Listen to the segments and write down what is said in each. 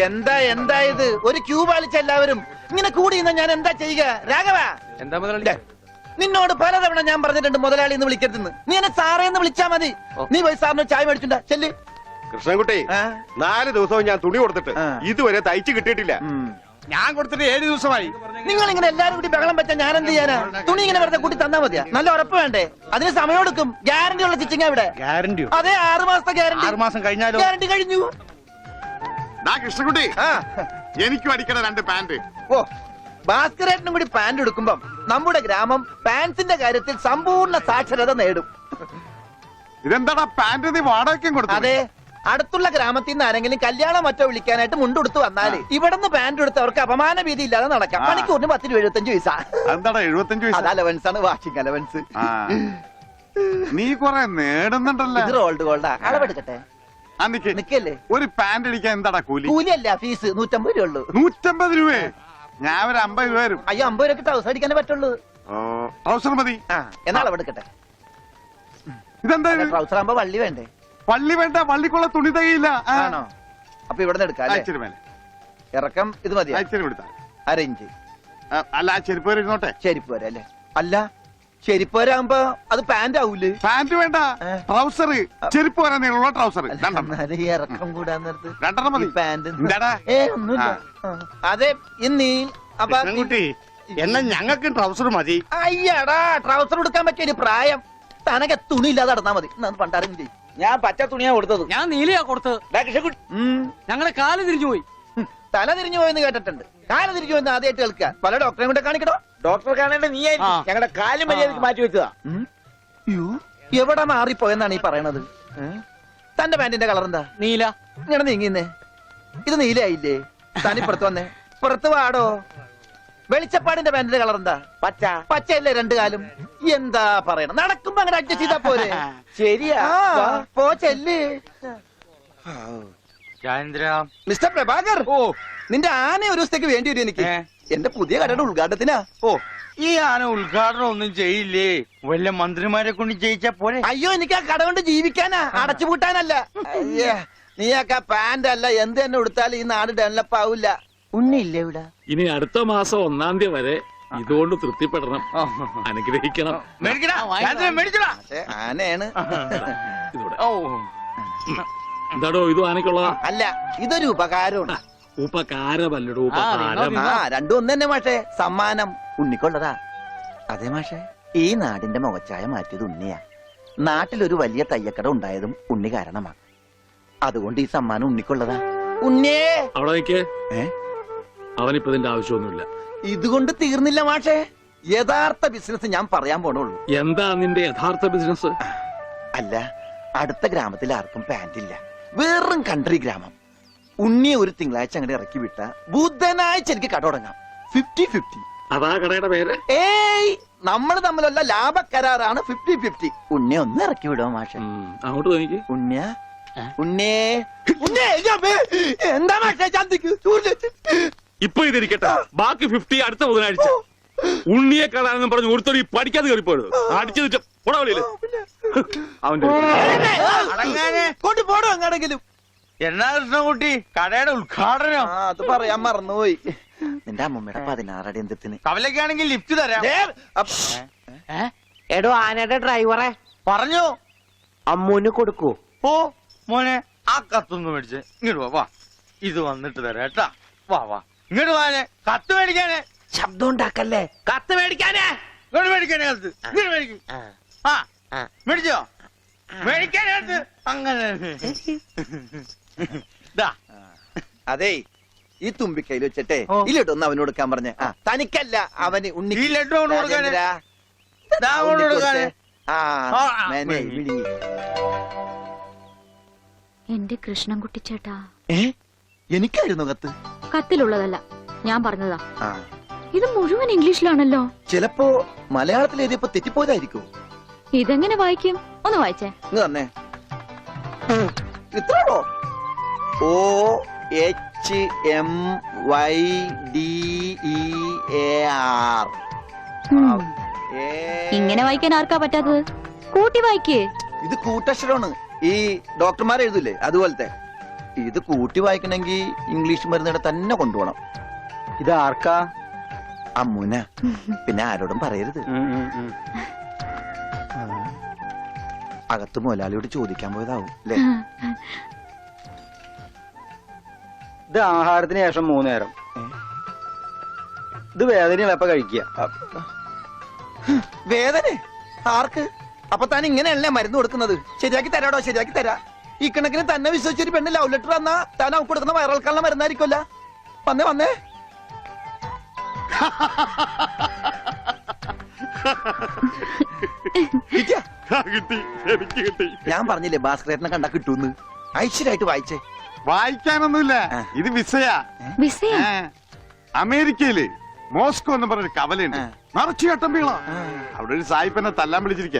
എന്താ ഇത്? ഒരു ക്യൂ പാലിച്ച എല്ലാവരും ഇങ്ങനെ കൂടി ഞാൻ എന്താ ചെയ്യുക? രാഘവ, എന്താ മുതലാളി? നിന്നോട് പലതവണ ഞാൻ പറഞ്ഞിട്ടുണ്ട് മുതലാളി എന്ന് വിളിക്കരുതെന്ന്. നീ എന്നെ സാറേ എന്ന് വിളിച്ചാ മതി. നീ പോയി സാറിന് ചായ മേടിച്ചുണ്ടാ ചെല്ല്. കൃഷ്ണൻകുട്ടി, 4 ദിവസവും ഞാൻ തുണി കൊടുത്തിട്ട് ഇതുവരെ തയ്ച്ചു കിട്ടിയിട്ടില്ല. ഞാൻ കൊടുത്തിട്ട് 7 ദിവസമായി. നിങ്ങൾ ഇങ്ങനെ എല്ലാരും കൂടി ബഹളം വെച്ചാൽ ഞാൻ എന്ത് ചെയ്യാനാ? തുണി ഇങ്ങനെ വെറുതെ കൂട്ടി തന്നാ മതിയാ? നല്ല ഉറപ്പ് വേണ്ടേ? അതിന് സമയം എടുക്കും. ഗ്യാരണ്ടി ഉള്ള സ്റ്റിച്ചിങ് ഇവിടെ. ഗ്യാരണ്ടി? അതെ, 6 മാസത്തെ ഗ്യാരണ്ടി. 6 മാസം കഴിഞ്ഞാലോ? ഗ്യാരണ്ടി കഴിഞ്ഞു. കൃഷ്ണൻകുട്ടി, എനിക്കും അടിക്കണ 2 പാന്റ്. ഓ, ഭാസ്കരേട്ടനും കൂടി പാന്റ് എടുക്കുമ്പം നമ്മുടെ ഗ്രാമം പാൻസിന്റെ കാര്യത്തിൽ സമ്പൂർണ്ണ സാക്ഷരത നേടും. ഇതെന്താടാ പാന്റ് നീ വാടകയ്ക്കും കൊടുത്തു? അതെ, അടുത്തുള്ള ഗ്രാമത്തിൽ നിന്ന് ആരെങ്കിലും കല്യാണം മറ്റോ വിളിക്കാനായിട്ട് മുണ്ടെടുത്ത് വന്നാല് ഇവിടുന്ന് പാന്റ് എടുത്ത് അവർക്ക് അപമാന ഭീതി ഇല്ലാതെ നടക്കാം. മണിക്കൂറിന് 10-75 പൈസ. എന്താടാ 75 പൈസ? അത് അലവൻസ് ആണ്, വാഷിംഗ് അലവൻസ്. നീ കൊറേ നേടുന്നുണ്ടല്ലോ. ഇത് റോൾഡ് ഗോൾഡാ. അളവെടുക്കട്ടെ? നിക്കല്ലേ. ഒരു പാന്റ് അടിക്കാൻ എന്താടാ കൂലി? കൂലിയല്ല, ഫീസ് 150 രൂപ ഉള്ളൂ. 150 രൂപ? ഞാൻ ഒരു 50 രൂപ വരും. അയ്യോ, 50 രൂപയ്ക്ക് ട്രൗസർ അടിക്കാനേ പറ്റുള്ളൂ. ട്രൗസർ മതി. എന്നാ അളവെടുക്കട്ടെ. ഇതെന്താ? ട്രൗസർ ആകുമ്പോ വള്ളി വേണ്ടേ? പള്ളി വേണ്ട, പള്ളിക്കുള്ള തുണി തകയില്ല. ആണോ? അപ്പൊ ഇവിടെ നിന്ന് എടുക്കാം. ഇറക്കം ഇത് മതി. അരയിഞ്ച്. അല്ല, ചെരുപ്പ് വരെ ഇരുന്നോട്ടെ. ചെരുപ്പ് വരെ അല്ലേ? അല്ല, ചെരുപ്പ് വരാകുമ്പോ അത് പാന്റ് ആവൂലേ? പാന്റ് വേണ്ട, ട്രൗസർ. ചെരുപ്പ് വരാൻ നീളമുള്ള ട്രൗസർ. ഇറക്കം കൂടാൻ നേരത്ത് 2 മതി. പാന്റ് ഒന്നുമില്ല. അതെ, ഇന്നീ കുട്ടി എന്നാ ഞങ്ങൾക്ക് ട്രൗസർ മതി. അയ്യടാ, ട്രൗസർ എടുക്കാൻ പറ്റിയ പ്രായം. തനക്ക് തുണി ഇല്ലാതെ നടന്നാ മതി. പണ്ടാരും ചെയ്യും. ഞാൻ പച്ച തുണിയാ കൊടുത്തത്. ഞാൻ നീലയാ കൊടുത്തത്. ഞങ്ങളെ കാല് തിരിഞ്ഞു പോയി. തല തിരിഞ്ഞു പോയെന്ന് കേട്ടിട്ടുണ്ട്. കാല് തിരിഞ്ഞു പോയെന്ന് ആദ്യമായിട്ട് കേൾക്കുക. പല ഡോക്ടറെ കൊണ്ട് കാണിക്കണോ? ഡോക്ടറെ കാണേണ്ട നീ ഞങ്ങളുടെ കാലും മര്യാദക്ക് മാറ്റി വെച്ചതാ. എവിടെ മാറിപ്പോയെന്നാണ് ഈ പറയണത്? തന്റെ പാന്റിന്റെ കളർ എന്താ? നീല. ഇങ്ങനെ നീങ്ങിന്നേ. ഇത് നീലയായില്ലേ? തനിപ്പുറത്ത് വന്നേ. പുറത്ത് വാടോ. വെളിച്ചപ്പാടിന്റെ പാന്റിന്റെ കളർ എന്താ? പച്ച. പച്ചയല്ലേ 2 കാലും? എന്താ പറയണം? നടക്കുമ്പോ അങ്ങനെ അഡ്ജസ്റ്റ് ചെയ്താ പോരെ? ശരിയാ, പോ ചെല്ല്. മിസ്റ്റർ പ്രഭാകർ, നിന്റെ ആന ഒരു ദിവസത്തേക്ക് വേണ്ടി വരും എനിക്ക്. എന്റെ പുതിയ കടയുടെ ഉദ്ഘാടനത്തിനാ. ഈ ആന ഉദ്ഘാടനം ഒന്നും ചെയ്യില്ലേ? വല്ല മന്ത്രിമാരെ കൊണ്ട് ചെയ്യിച്ചാ പോലെ. അയ്യോ, എനിക്ക് ആ കട കൊണ്ട് ജീവിക്കാനാ, അടച്ചുപൂട്ടാനല്ല. നീയൊക്കെ പാന്റ് അല്ല എന്ത് തന്നെ കൊടുത്താലും ഈ നാട് ഡെവലപ്പ് ആവില്ല. ഉണ്ണിയില്ലേ ഇവിടെ? ഇനി അടുത്ത മാസം 1-ാം തീയതി വരെ ഇതുകൊണ്ട് തൃപ്തിപ്പെടണം, അനുഗ്രഹിക്കണം. ആനയാണ്. എന്താടോ ഇത് ആനക്കുള്ളതാ? അല്ല, ഇതൊരു ഉപകാരമാണ്. ഉപകാരമല്ലടോ, ഉപകാരം. രണ്ടും ഒന്ന് തന്നെ മാഷേ. സമ്മാനം ഉണ്ണിക്കൊള്ളതാ. അതെ മാഷേ, ഈ നാടിന്റെ മുഖച്ഛായ മാറ്റിയത് ഉണ്ണിയാ. നാട്ടിലൊരു വലിയ തയ്യക്കട ഉണ്ടായതും ഉണ്ണി കാരണമാണ്. അതുകൊണ്ട് ഈ സമ്മാനം ഉണ്ണിക്കൊള്ളതാ. ഉണ്ണിയേ അവിടെ നിൽക്കേ. അവനിപ്പോ ഇതിന്റെ ആവശ്യമൊന്നുമില്ല. ഇതുകൊണ്ട് തീർന്നില്ല മാഷേ. യഥാർത്ഥ ബിസിനസ് ഞാൻ പറയാൻ പോണുള്ളൂ. എന്താ നിന്റെ യഥാർത്ഥ ബിസിനസ്? അല്ല, അടുത്ത ഗ്രാമത്തിൽ ആർക്കും പാന്റ് ഇല്ല. വെറും കൺട്രി ഗ്രാമം. ഉണ്ണിയെ ഒരു തിങ്കളാഴ്ച അങ്ങോട്ട് ഇറക്കി വിട്ട ബുധനാഴ്ച എനിക്ക് കട തുടങ്ങാം. 50-50. അതാ കടയുടെ പേര്? ഏയ്, നമ്മൾ തമ്മിലുള്ള ലാഭക്കരാറാണ് 50-50. ഉണ്ണിയെ ഒന്ന് ഇറക്കി വിടുമോ മാഷേ? അങ്ങോട്ട് നോക്കി. ഉണ്ണിയാ, ഉണ്ണേ, എന്താ മാഷേ ചന്തിക്ക്? ഇപ്പൊ ഇതിരിക്കട്ടെ, ബാക്കി 50 അടുത്ത ബുധനാഴ്ച. ഉണ്ണിയെ കാണാനെന്നും പറഞ്ഞു ഒരുത്തോടി പഠിക്കാതെ കയറിപ്പോയത് അടിച്ചു പോടാവലില്ലേ? അവന്റെ കൊണ്ടുപോടോ അങ്ങാണെങ്കിലും. എന്നാ കൃഷ്ണൻകുട്ടി കടയുടെ ഉദ്ഘാടനം? അത് പറയാൻ മറന്നുപോയി. നിന്റെ അമ്മമ്മയുടെ 16 അടി എന്തിന്? കവലക്കാണെങ്കിൽ ലിഫ്റ്റ് തരാം. എടോ, ആനയുടെ ഡ്രൈവറെ പറഞ്ഞു അമ്മൂന് കൊടുക്കൂ. ഓ മോനെ, ആ കത്തൊന്ന് മേടിച്ച് ഇങ്ങോട്ട് വാ. ഇത് വന്നിട്ട് തരാം കേട്ടാ. വാ വാ, ഇങ്ങോട്ട് വാനെ. കത്ത് മേടിക്കാനേ. ശബ്ദം ഉണ്ടാക്കല്ലേ. കത്ത് മേടിക്കാനേ. ഇങ്ങോട്ട് മേടിക്കാനേ കത്ത്. ഇങ്ങോട്ട് മേടിക്കും. മേടിച്ചോ? മേടിക്കാനകത്ത് അങ്ങനെ. അതെ, ഈ തുമ്പിക്കൈയിൽ വെച്ചിട്ടെ ഈ ലഡു ഒന്ന് അവന് കൊടുക്കാൻ പറഞ്ഞ. തനിക്കല്ല, അവന്. ഉണ്ണി ഈ ലഡു കൊണ്ട് കൊടുക്കാനേ. എന്റെ കൃഷ്ണൻകുട്ടി ചേട്ടാ. എനിക്കായിരുന്നു കത്ത്. കത്തിലുള്ളതല്ല, ഞാൻ പറഞ്ഞതാ. ഇത് മുഴുവൻ ഇംഗ്ലീഷിലാണല്ലോ. ചിലപ്പോ മലയാളത്തിൽ എഴുതിയപ്പോ തെറ്റിപ്പോയതായിരിക്കും. ഇതെങ്ങനെ വായിക്കും? ഒന്ന് വായിച്ചേ. തന്നെ ഇത്രോ? OHMYDEAR. ഇങ്ങനെ വായിക്കാൻ ആർക്കാ പറ്റാത്തത്? കൂട്ടി വായിക്കേ. ഇത് കൂട്ടക്ഷരമാണ്. ഈ ഡോക്ടർമാർ എഴുതൂലേ അതുപോലത്തെ. ഇത് കൂട്ടി വായിക്കണമെങ്കിൽ ഇംഗ്ലീഷ് മരുന്നിടെ തന്നെ കൊണ്ടുപോകണം. ഇത് ആർക്കാ? അമ്മൂന. പിന്നെ ആരോടും പറയരുത്. അകത്ത് മുതലാളിയോട് ചോദിക്കാൻ പോയതാവും അല്ലേ? ഇത് ആഹാരത്തിന് ശേഷം 3 നേരം. ഇത് വേദനയുള്ളപ്പ കഴിക്കുക. വേദന ആർക്ക്? അപ്പൊ താൻ ഇങ്ങനെയല്ലേ മരുന്ന് കൊടുക്കുന്നത്? ശരിയാക്കി തരാടോ, ശരിയാക്കി തരാ. ഈ കണക്കിന് തന്നെ വിശ്വസിച്ചൊരു പെണ്ണ് ലവ് ലെറ്റർ തന്നാ താൻ അവർക്ക് കൊടുക്കുന്ന വയറൽക്കാനുള്ള മരുന്നായിരിക്കുമല്ല. വന്നേ വന്നേ. കിട്ടിയാ? കിട്ടി, എനിക്ക് കിട്ടി. ഞാൻ പറഞ്ഞില്ലേ ഭാസ്കരേട്ടനെ കണ്ടാ കിട്ടൂന്ന്. ഐശ്വര്യമായിട്ട് വായിച്ചേ. വായിക്കാനൊന്നുമില്ല, ഇത് വിസയാ. വിസയാ? അമേരിക്കയില് മോസ്കോ എന്ന് പറഞ്ഞൊരു കവലയുണ്ട്, നിറച്ചു ചട്ടമ്പികളാ. അവിടെ ഒരു സായിപ്പനെ തല്ലാൻ വിളിച്ചിരിക്ക.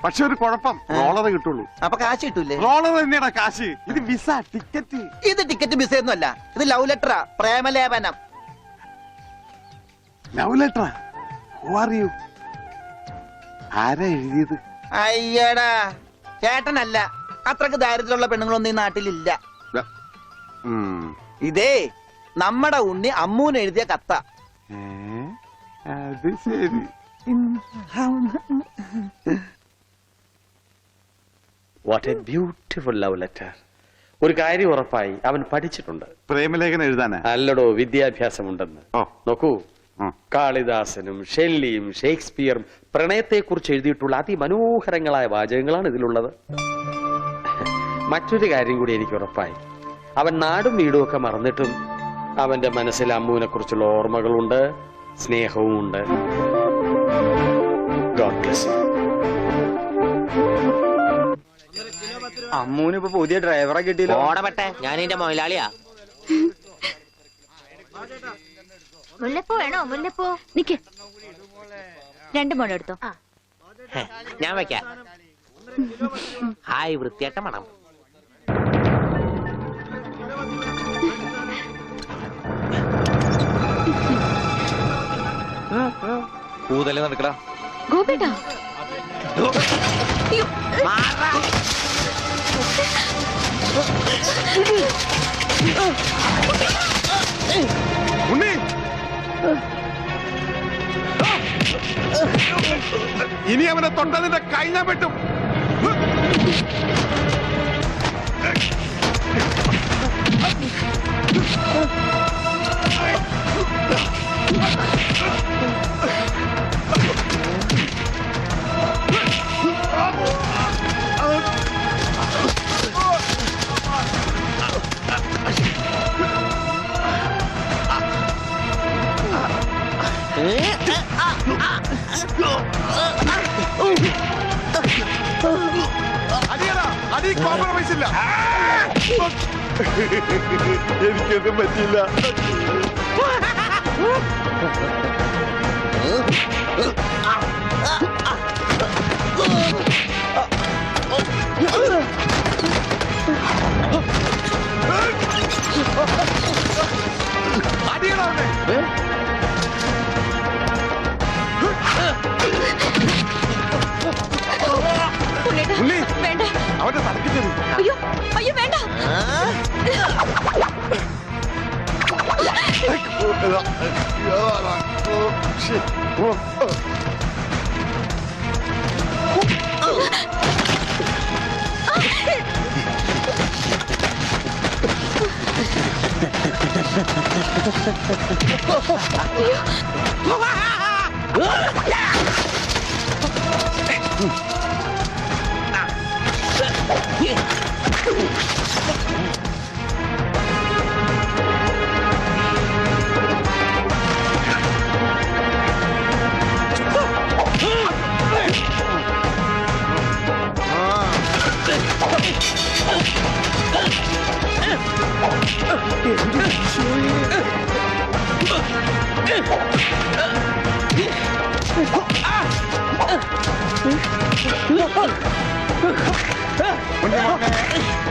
പക്ഷെ ഒരു കുഴപ്പം, റോളറ് കിട്ടുള്ളൂ. അപ്പൊ കാശ് കിട്ടൂലേ? റോളർ തന്നെയാ കാശ്. ഇത് വിസ, ടിക്കറ്റ്. ഇത് ടിക്കറ്റ് വിസയൊന്നും അല്ല, ഇത് ലവ് ലെറ്ററാ, പ്രേമലേപനം. ലവ് ലെറ്ററാ? Who are you? ആരാ എഴുതിയത്? അയ്യടാ ചേട്ടനല്ല, അത്രക്ക് ദാരിദ്ര്യമുള്ള പെണ്ണുങ്ങളൊന്നും ഈ നാട്ടിലില്ല. ഇതേ നമ്മടെ ഉണ്ണി അമ്മൂന് എഴുതിയ കത്ത. അത് ശരി. What A beautiful love letter. ഒരു കാര്യം ഉറപ്പായി, അവൻ പഠിച്ചിട്ടുണ്ട്. പ്രേമലേഖനം എഴുതാനാ? അല്ലടോ, വിദ്യാഭ്യാസമുണ്ടെന്ന്. നോക്കൂ, കാളിദാസനും ഷെല്ലിയും ഷേക്സ്പിയറും പ്രണയത്തെക്കുറിച്ച് എഴുതിയിട്ടുള്ള അതിമനോഹരങ്ങളായ വാചകങ്ങളാണ് ഇതിലുള്ളത്. മറ്റൊരു കാര്യം കൂടി എനിക്ക് ഉറപ്പായി, അവൻ നാടും വീടും ഒക്കെ മറന്നിട്ടും അവന്റെ മനസ്സിൽ അമ്മൂനെ കുറിച്ചുള്ള ഓർമ്മകളുണ്ട്, സ്നേഹവും ഉണ്ട്. God bless you. അമ്മൂന് ഇപ്പൊ പുതിയ ഡ്രൈവറെ കിട്ടിയില്ലോ. ഓടപെട്ടെ, ഞാൻ എന്റെ മൊയിലാളിയാ. മുല്ലപ്പൂ വേണോ? മുല്ലപ്പൂ നിക്ക്, 2 മുഴം എടുത്തോ. ഞാൻ വെക്കാം. ഹായ്, വൃത്തിയായിട്ട മണം. കൂതല് നടക്കടാ ഗോപിട്ടാ. ഉണ്ണി, ഇനി അവനെ തൊട്ടതിന്റെ കൈ ഞാൻ വെട്ടും. അടിയടാ, അടി കോംപ്രമൈസ് ഇല്ല. എനിക്കൊന്നും പറ്റില്ല. അടിയടാ അവനെ. ഉണ്ണി, വേണ്ട. അവന്റെ തലക്ക് തരും. അയ്യോ അയ്യോ വേണ്ട.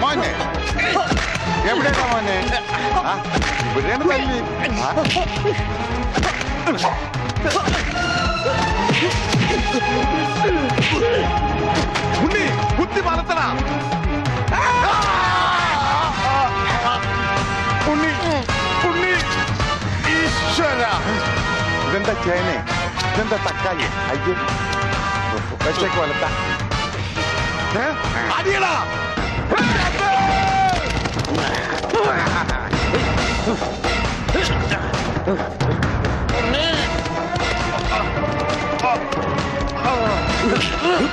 മോനെ, എവിടെയാ മോനെ? ഇവിടെയാണ് തല്ലി. ഉണ്ണി, കുത്തി വളർത്തണ. ഈശ്വരാ. ഇതെന്താ ചേനെ, ഇതെന്താ തക്കാളി? അയ്യോ, വെച്ചേക്ക് വലത്ത. അടിയടാ.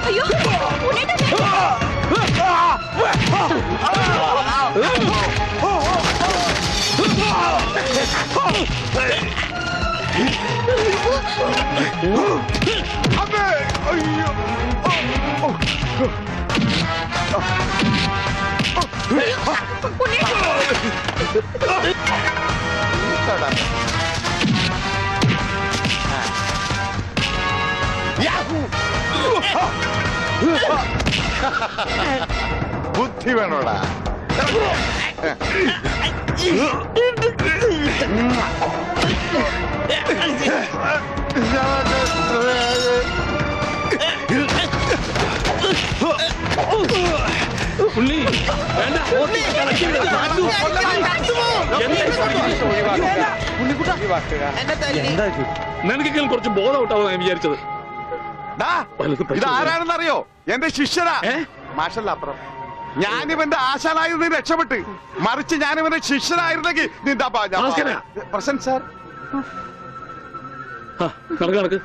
അയ്യോ ഉണ്ണേട്ടാ. അമ്മേ, അയ്യോ. ബുദ്ധി വേണോടാ. ഉണ്ണി വേണ്ട. നിനക്കെങ്കിലും കുറച്ച് ബോധം ഔട്ടാവും ഞാൻ വിചാരിച്ചത്. ഇത് ആരാണെന്നറിയോ? എന്റെ ശിഷ്യനാ. മാഷല്ല അപ്പുറം. ഞാനിവന്റെ ആശാനായിരുന്നു രക്ഷപ്പെട്ട്, മറിച്ച് ഞാനിവന്റെ ശിഷ്യനായിരുന്നെങ്കിൽ നിന്റെ ഭാസ്കരാ. പ്രസന്റ് സാർ നടക്ക് നടക്ക്.